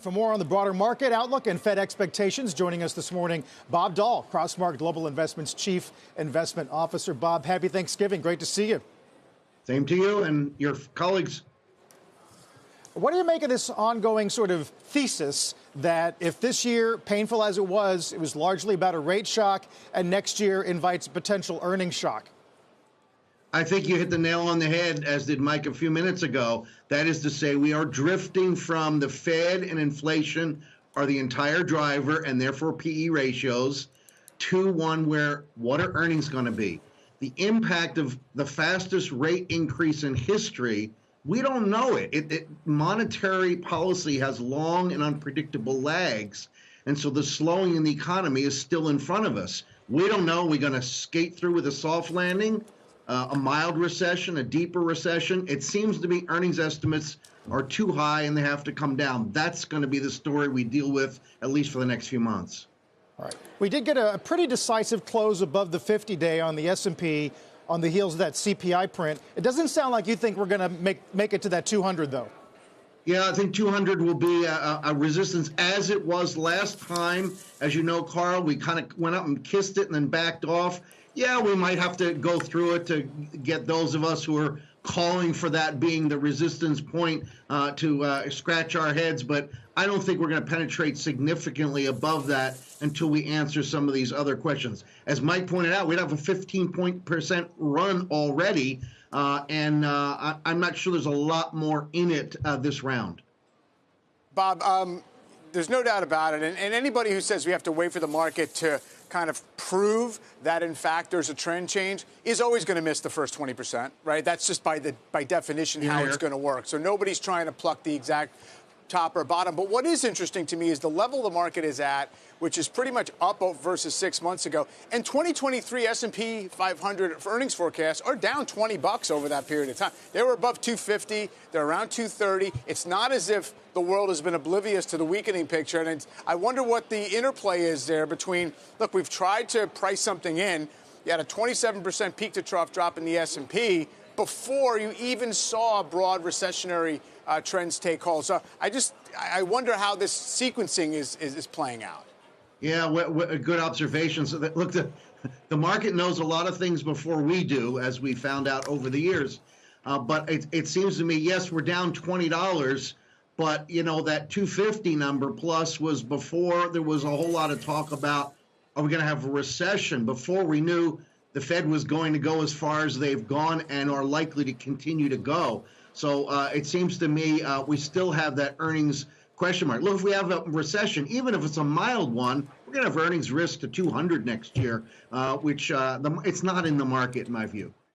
For more on the broader market outlook and Fed expectations, joining us this morning, Bob Dahl, Crossmark Global Investments Chief Investment Officer. Bob, happy Thanksgiving. Great to see you. Same to you and your colleagues. What do you make of this ongoing sort of thesis that if this year, painful as it was largely about a rate shock, and next year invites a potential earnings shock? I think you hit the nail on the head, as did Mike a few minutes ago. That is to say, we are drifting from the Fed and inflation are the entire driver, and therefore PE ratios, to one where what are earnings going to be? The impact of the fastest rate increase in history, we don't know it. Monetary policy has long and unpredictable lags, and so the slowing in the economy is still in front of us. We don't know. We're going to skate through with a soft landing, a mild recession, a deeper recession. It seems to be earnings estimates are too high and they have to come down. That's going to be the story we deal with, at least for the next few months. All right. We did get a pretty decisive close above the 50-day on the S&P on the heels of that CPI print. It doesn't sound like you think we're going to make it to that 200, though. Yeah, I think 200 will be a resistance as it was last time. As you know, Carl, we kind of went up and kissed it and then backed off. Yeah, we might have to go through it to get those of us who are calling for that being the resistance point to scratch our heads. But I don't think we're going to penetrate significantly above that until we answer some of these other questions. As Mike pointed out, we'd have a 15% run already, and I'm not sure there's a lot more in it this round. Bob, there's no doubt about it. And anybody who says we have to wait for the market to kind of prove that, in fact, there's a trend change is always going to miss the first 20%, right? That's just by definition how it's going to work. So nobody's trying to pluck the exact top or bottom. But what is interesting to me is the level the market is at, which is pretty much up versus 6 months ago. And 2023 S&P 500 earnings forecasts are down $20 over that period of time. They were above 250. They're around 230. It's not as if the world has been oblivious to the weakening picture. And I wonder what the interplay is there between, look, we've tried to price something in. You had a 27% peak to trough drop in the S&P before you even saw broad recessionary trends take hold. So I wonder how this sequencing is playing out. Yeah, good observations. Look, the market knows a lot of things before we do, as we found out over the years. But it seems to me, yes, we're down $20, but, you know, that 250 number plus was before there was a whole lot of talk about, are we going to have a recession, before we knew the Fed was going to go as far as they've gone and are likely to continue to go. So it seems to me we still have that earnings question mark. Look, if we have a recession, even if it's a mild one, we're going to have earnings risk to 200 next year, which it's not in the market, in my view.